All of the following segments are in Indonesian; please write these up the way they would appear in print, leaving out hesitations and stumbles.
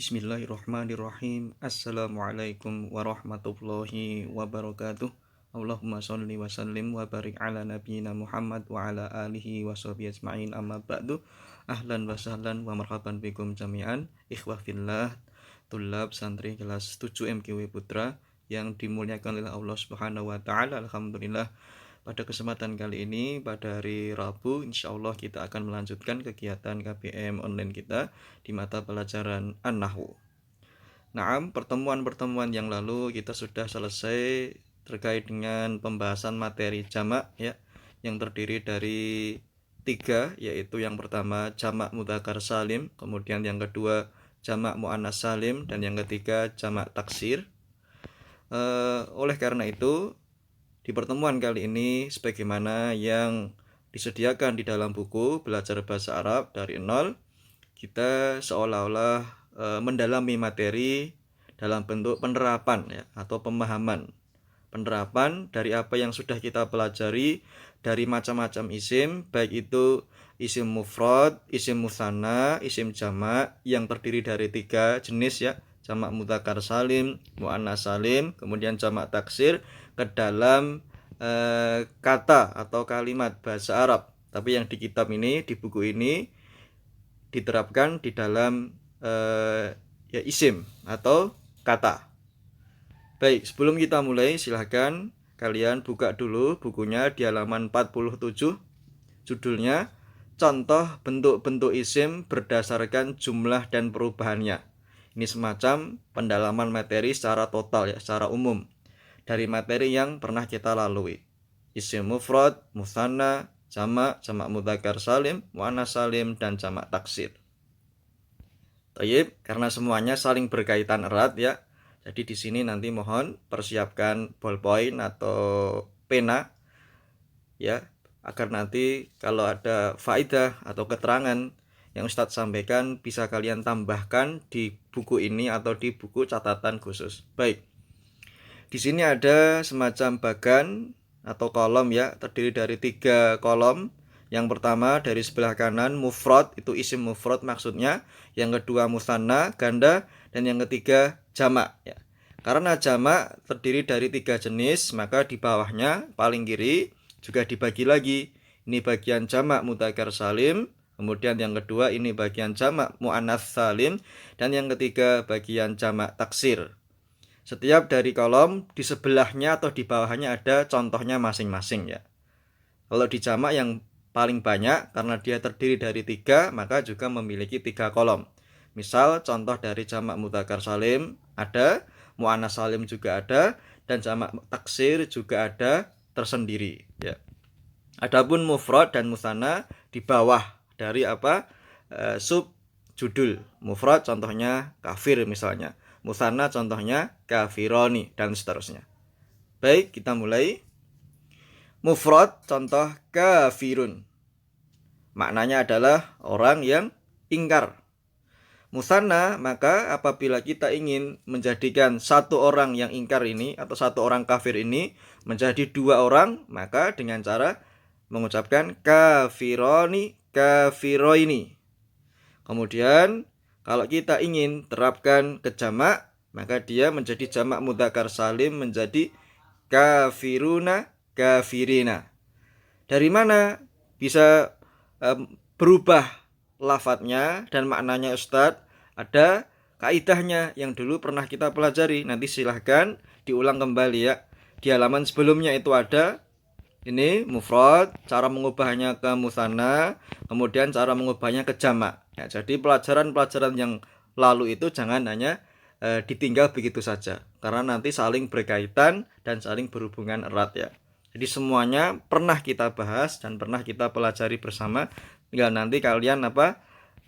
Bismillahirrahmanirrahim. Assalamualaikum warahmatullahi wabarakatuh. Allahumma sholli wa sallim wa barik ala nabiyyina Muhammad wa ala alihi wa sahbihi ajma'in, amma ba'du. Ahlan wa sahlan wa marhaban bikum jami'an. Ikhwah fillah, tulab santri kelas 7 MKW Putra yang dimuliakan oleh Allah Subhanahu wa taala. Alhamdulillah, pada kesempatan kali ini, pada hari Rabu, insya Allah kita akan melanjutkan kegiatan KBM online kita di mata pelajaran An-Nahwu. Naam, pertemuan-pertemuan yang lalu kita sudah selesai terkait dengan pembahasan materi jamak ya, yang terdiri dari 3, yaitu yang pertama jamak mudzakkar salim, kemudian yang kedua jamak muannas salim, dan yang ketiga jamak taksir. Oleh karena itu, di pertemuan kali ini, sebagaimana yang disediakan di dalam buku Belajar Bahasa Arab dari nol, kita seolah-olah mendalami materi dalam bentuk penerapan ya, atau pemahaman. Penerapan dari apa yang sudah kita pelajari dari macam-macam isim, baik itu isim mufrad, isim musanna, isim jamak yang terdiri dari 3 jenis ya, jamak mudzakkar salim, muannas salim, kemudian jamak taksir, ke dalam kata atau kalimat bahasa Arab. Tapi yang di kitab ini, di buku ini diterapkan di dalam ya isim atau kata. Baik, sebelum kita mulai, silahkan kalian buka dulu bukunya di halaman 47. Judulnya Contoh bentuk-bentuk isim berdasarkan jumlah dan perubahannya. Ini semacam pendalaman materi secara total ya, secara umum dari materi yang pernah kita lalui. Isim mufrad, musanna, jamak, jamak mudzakkar salim, muannas salim, dan jamak taksir. Tayyib, karena semuanya saling berkaitan erat ya. Jadi di sini nanti mohon persiapkan ballpoint atau pena ya, agar nanti kalau ada faedah atau keterangan yang Ustadz sampaikan bisa kalian tambahkan di buku ini atau di buku catatan khusus. Baik. Di sini ada semacam bagan atau kolom ya, terdiri dari 3 kolom. Yang pertama dari sebelah kanan mufrad, itu isim mufrad maksudnya. Yang kedua musanna, ganda, dan yang ketiga jamak ya. Karena jamak terdiri dari 3 jenis, maka di bawahnya paling kiri juga dibagi lagi. Ini bagian jamak mudzakkar salim, kemudian yang kedua ini bagian jamak muannats salim, dan yang ketiga bagian jamak taksir. Setiap dari kolom di sebelahnya atau di bawahnya ada contohnya masing-masing ya. Kalau di jamak yang paling banyak karena dia terdiri dari 3, maka juga memiliki 3 kolom. Misal contoh dari jamak mudzakkar salim ada, muannas salim juga ada, dan jamak taksir juga ada tersendiri ya. Adapun mufrad dan musanna di bawah dari sub judul. Mufrad contohnya kafir misalnya, musanna contohnya kafironi, dan seterusnya. Baik, kita mulai. Mufrad contoh kafirun, maknanya adalah orang yang ingkar. Musanna, maka apabila kita ingin menjadikan satu orang yang ingkar ini atau satu orang kafir ini menjadi 2 orang, maka dengan cara mengucapkan kafironi, kafiroini. Kemudian kalau kita ingin terapkan ke jamak, maka dia menjadi jamak mudzakkar salim menjadi kafiruna, kafirina. Dari mana bisa berubah lafadznya dan maknanya Ustadz? Ada kaidahnya yang dulu pernah kita pelajari. Nanti silahkan diulang kembali ya. Di halaman sebelumnya itu ada ini mufrad, cara mengubahnya ke musanna, kemudian cara mengubahnya ke jamak. Ya, jadi pelajaran-pelajaran yang lalu itu jangan hanya ditinggal begitu saja, karena nanti saling berkaitan dan saling berhubungan erat ya. Jadi semuanya pernah kita bahas dan pernah kita pelajari bersama. Tinggal nanti kalian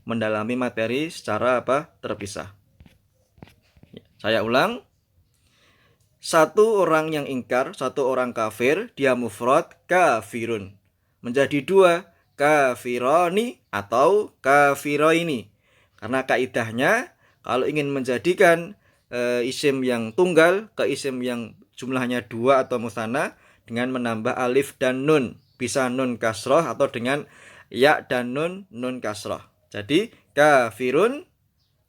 mendalami materi secara terpisah. Ya, saya ulang. Satu orang yang ingkar, satu orang kafir, dia mufrad kafirun. Menjadi 2, kafironi atau kafiroini. Karena kaidahnya kalau ingin menjadikan isim yang tunggal ke isim yang jumlahnya 2 atau musanna dengan menambah alif dan nun. Bisa nun kasroh atau dengan ya dan nun kasroh. Jadi kafirun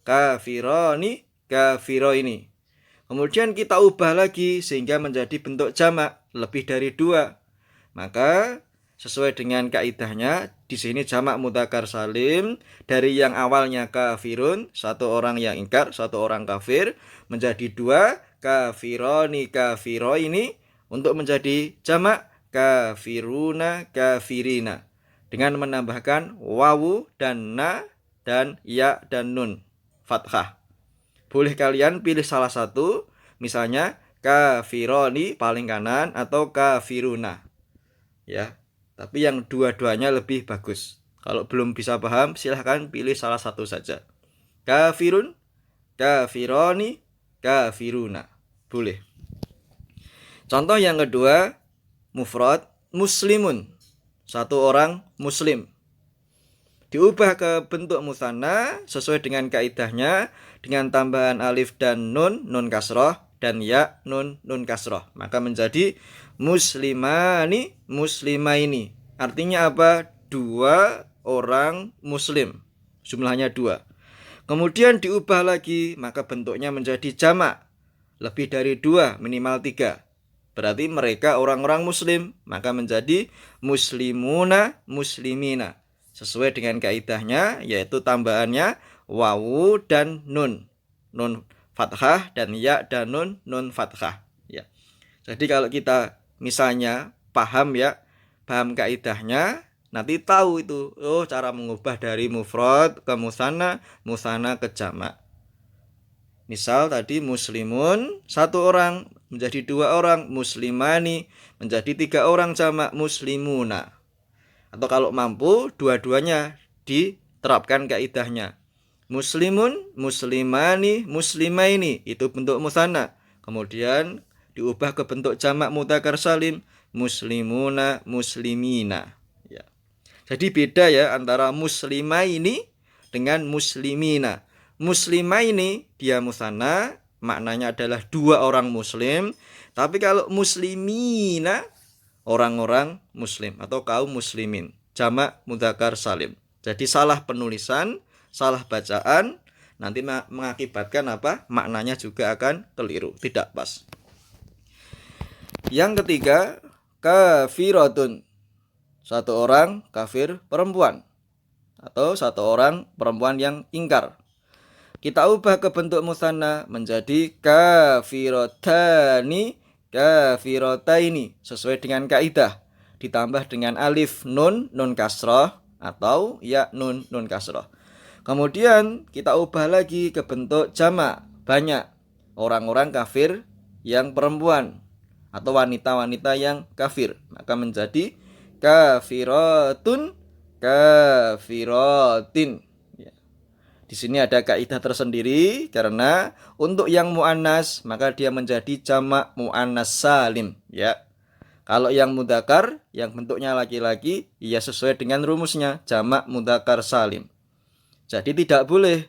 kafironi, kafiroini. Kemudian kita ubah lagi sehingga menjadi bentuk jamak lebih dari 2. Maka sesuai dengan kaidahnya di sini jamak mudzakkar salim dari yang awalnya kafirun, satu orang yang ingkar, satu orang kafir, menjadi 2 kafironi, kafiroini, untuk menjadi jamak kafiruna, kafirina, dengan menambahkan wawu dan na dan ya dan nun fathah. Boleh kalian pilih salah satu, misalnya kafironi paling kanan atau kafiruna. Ya, tapi yang dua-duanya lebih bagus. Kalau belum bisa paham, silahkan pilih salah satu saja. Kafirun, kafironi, kafiruna. Boleh. Contoh yang kedua, mufrad muslimun, satu orang muslim. Diubah ke bentuk musanna sesuai dengan kaidahnya dengan tambahan alif dan nun, nun kasroh, dan ya, nun kasroh. Maka menjadi muslimani, muslimaini. Artinya apa? 2 orang muslim. Jumlahnya 2. Kemudian diubah lagi, maka bentuknya menjadi jamak. Lebih dari 2, minimal 3. Berarti mereka orang-orang muslim, maka menjadi muslimuna, muslimina. Sesuai dengan kaidahnya, yaitu tambahannya wawu dan nun. Nun fathah dan ya dan nun fathah. Ya. Jadi kalau kita misalnya paham kaidahnya, nanti tahu itu, cara mengubah dari mufrad ke musanna, musanna ke jamak. Misal tadi muslimun 1 orang menjadi 2 orang, muslimani menjadi 3 orang jamak muslimuna. Atau kalau mampu dua-duanya diterapkan kaidahnya. Muslimun, muslimani, muslimaini, itu bentuk musanna. Kemudian diubah ke bentuk jamak mudzakkar salim, muslimuna, muslimina. Ya. Jadi beda ya antara muslimaini dengan muslimina. Muslimaini dia musanna, maknanya adalah 2 orang muslim. Tapi kalau muslimina, orang-orang muslim atau kaum muslimin, jamak mudzakkar salim. Jadi salah penulisan, salah bacaan nanti mengakibatkan apa? Maknanya juga akan keliru, tidak pas. Yang ketiga, kafiratun, 1 orang kafir perempuan atau 1 orang perempuan yang ingkar. Kita ubah ke bentuk musanna menjadi kafiratani, kafirotaini, sesuai dengan kaidah, ditambah dengan alif nun kasroh atau ya nun kasroh. Kemudian kita ubah lagi ke bentuk jamak, banyak orang-orang kafir yang perempuan atau wanita-wanita yang kafir, maka menjadi kafiratun, kafirotin. Di sini ada kaidah tersendiri karena untuk yang muannas maka dia menjadi jamak muannas salim, ya. Kalau yang mudzakkar yang bentuknya laki-laki, ya sesuai dengan rumusnya jamak mudzakkar salim. Jadi tidak boleh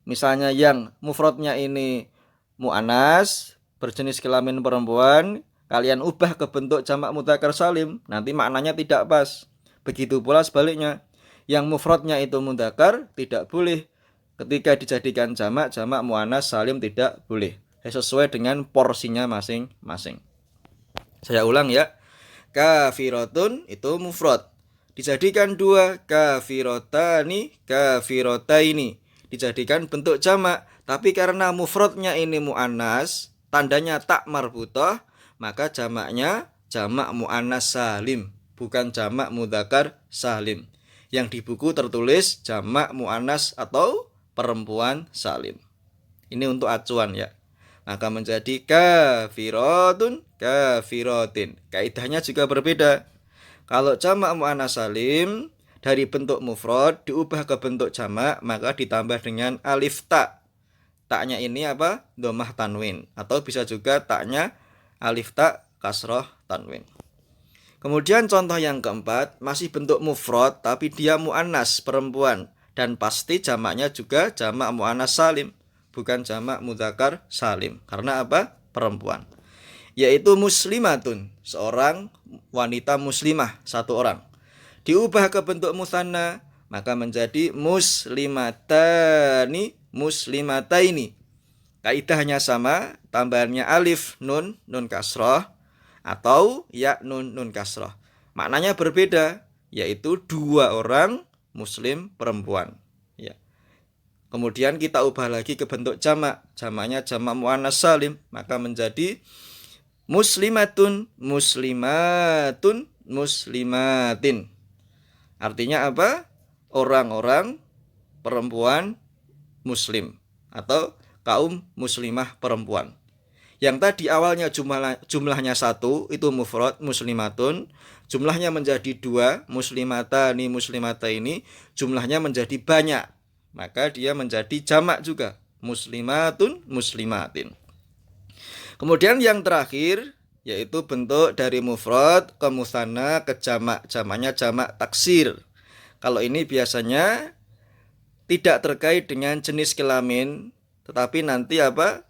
misalnya yang mufradnya ini muannas berjenis kelamin perempuan, kalian ubah ke bentuk jamak mudzakkar salim, nanti maknanya tidak pas. Begitu pula sebaliknya, yang mufradnya itu mudzakkar tidak boleh ketika dijadikan jamak muannas salim, tidak boleh. Sesuai dengan porsinya masing-masing. Saya ulang ya. Kafiratun itu mufrad, dijadikan 2, kafirotani, kafirotaini, dijadikan bentuk jamak. Tapi karena mufradnya ini muannas, tandanya tak marbutah, maka jamaknya jamak muannas salim, bukan jamak mudzakkar salim. Yang di buku tertulis jamak muannas atau perempuan salim. Ini untuk acuan ya. Maka menjadi kafiratun, kafirotin. Kaidahnya juga berbeda. Kalau jamak muannas salim dari bentuk mufrad diubah ke bentuk jamak, maka ditambah dengan alif ta. Taknya ini apa? Dhammah tanwin, atau bisa juga taknya alif ta kasroh tanwin. Kemudian contoh yang keempat, masih bentuk mufrad tapi dia muannas perempuan, dan pasti jamaknya juga jamak muannas salim, bukan jamak mudzakkar salim. Karena apa? Perempuan. Yaitu muslimatun, seorang wanita muslimah, 1 orang. Diubah ke bentuk musanna, maka menjadi muslimatani, muslimataini. Kaidahnya sama, tambahannya alif nun nun kasroh atau ya nun nun kasroh. Maknanya berbeda, yaitu 2 orang muslim perempuan. Ya. Kemudian kita ubah lagi ke bentuk jamak. Jamaknya jamak muannas salim, maka menjadi muslimatun, muslimatun, muslimatin. Artinya apa? Orang-orang perempuan muslim atau kaum muslimah perempuan. Yang tadi awalnya jumlahnya 1 itu mufrad muslimatun, jumlahnya menjadi 2 muslimatani muslimataini, jumlahnya menjadi banyak, maka dia menjadi jamak juga, muslimatun muslimatin. Kemudian yang terakhir yaitu bentuk dari mufrad ke musanna ke jamak, jamaknya jamak taksir. Kalau ini biasanya tidak terkait dengan jenis kelamin, tetapi nanti apa?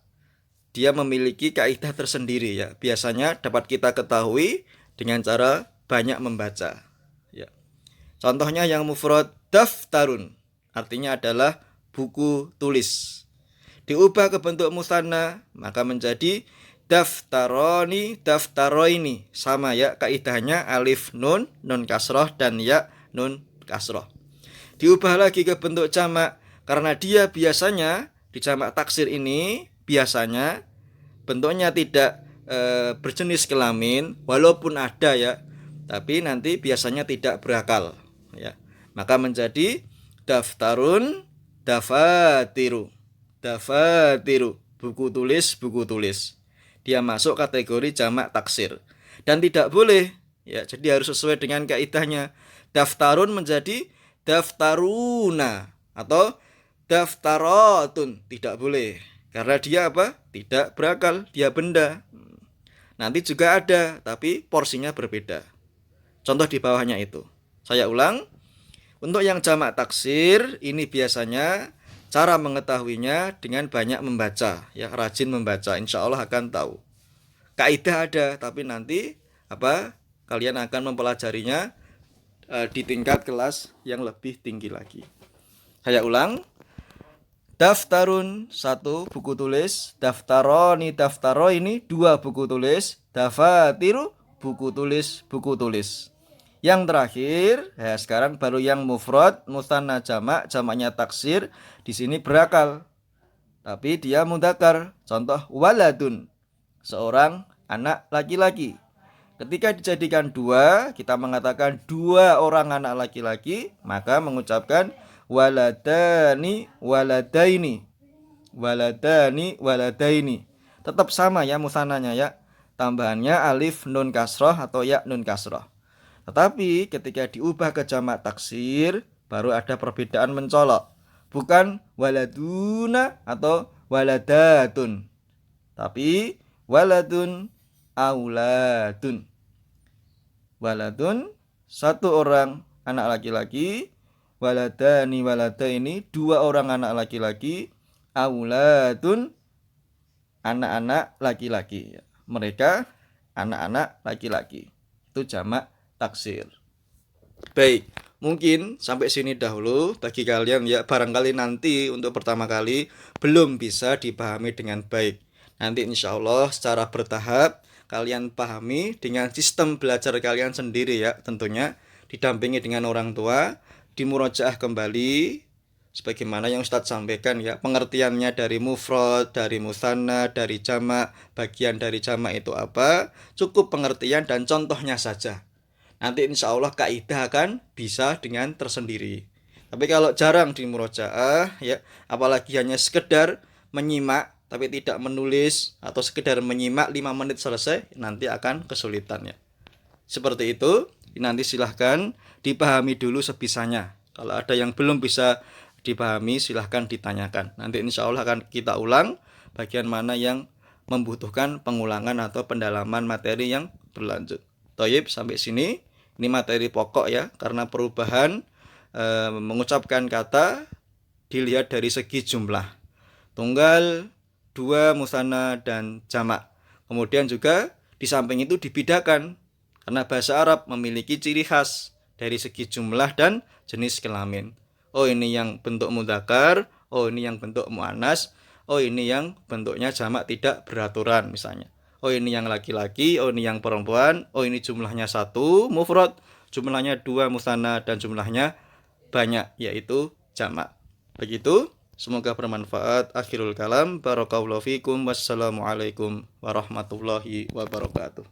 Dia memiliki kaidah tersendiri ya. Biasanya dapat kita ketahui dengan cara banyak membaca. Ya. Contohnya yang mufrad daftarun, artinya adalah buku tulis. Diubah ke bentuk musanna, maka menjadi daftaroni, daftaroini. Sama ya kaidahnya alif nun, nun kasroh dan ya nun kasroh. Diubah lagi ke bentuk jamak, karena dia biasanya di jamak taksir ini biasanya bentuknya tidak berjenis kelamin, walaupun ada ya, tapi nanti biasanya tidak berakal ya. Maka menjadi daftarun, dafatiru, dafatiru, buku tulis, buku tulis. Dia masuk kategori jamak taksir dan tidak boleh ya, jadi harus sesuai dengan kaidahnya. Daftarun menjadi daftaruna atau daftaratun, tidak boleh karena dia apa? Tidak berakal, dia benda. Nanti juga ada, tapi porsinya berbeda. Contoh di bawahnya itu. Saya ulang. Untuk yang jamak taksir, ini biasanya cara mengetahuinya dengan banyak membaca. Ya, rajin membaca, insya Allah akan tahu. Kaidah ada, tapi nanti apa? Kalian akan mempelajarinya di tingkat kelas yang lebih tinggi lagi. Saya ulang. Daftarun 1 buku tulis, daftaroni daftaro ini 2 buku tulis, dafatiru buku tulis, buku tulis. Yang terakhir, ya sekarang baru yang mufrad, musanna jamak, jamaknya taksir, di sini berakal. Tapi dia mudzakkar. Contoh waladun, seorang anak laki-laki. Ketika dijadikan 2, kita mengatakan 2 orang anak laki-laki, maka mengucapkan waladani waladaini, waladani waladaini. Tetap sama ya musananya ya, tambahannya alif nun kasroh atau ya nun kasroh. Tetapi ketika diubah ke jamak taksir, baru ada perbedaan mencolok. Bukan waladuna atau waladatun, tapi waladun auladun. Waladun 1 orang anak laki-laki, waladani waladaini 2 orang anak laki-laki, auladun anak-anak laki-laki. Mereka anak-anak laki-laki. Itu jamak taksir. Baik, mungkin sampai sini dahulu bagi kalian ya, barangkali nanti untuk pertama kali belum bisa dipahami dengan baik. Nanti insya Allah secara bertahap kalian pahami dengan sistem belajar kalian sendiri ya, tentunya didampingi dengan orang tua, dimurojaah kembali sebagaimana yang Ustadz sampaikan ya, pengertiannya dari mufrad, dari musanna, dari jamak, bagian dari jamak itu apa, cukup pengertian dan contohnya saja. Nanti insya Allah kaidah akan bisa dengan tersendiri. Tapi kalau jarang dimurojaah ya, apalagi hanya sekedar menyimak tapi tidak menulis atau sekedar menyimak 5 menit selesai, nanti akan kesulitan ya. Seperti itu, nanti silahkan dipahami dulu sebisanya. Kalau ada yang belum bisa dipahami silahkan ditanyakan. Nanti insya Allah akan kita ulang bagian mana yang membutuhkan pengulangan atau pendalaman materi yang berlanjut. Thayyib, sampai sini ini materi pokok ya, karena perubahan mengucapkan kata dilihat dari segi jumlah. Tunggal, 2 musanna dan jamak. Kemudian juga di samping itu dibedakan karena bahasa Arab memiliki ciri khas dari segi jumlah dan jenis kelamin. Oh, ini yang bentuk mudzakkar, oh ini yang bentuk muannas, oh ini yang bentuknya jamak tidak beraturan misalnya. Oh ini yang laki-laki, oh ini yang perempuan, oh ini jumlahnya 1 mufrad, jumlahnya 2 musanna, dan jumlahnya banyak yaitu jamak. Begitu. Semoga bermanfaat. Akhirul kalam. Barakallahu fikum. Wassalamualaikum warahmatullahi wabarakatuh.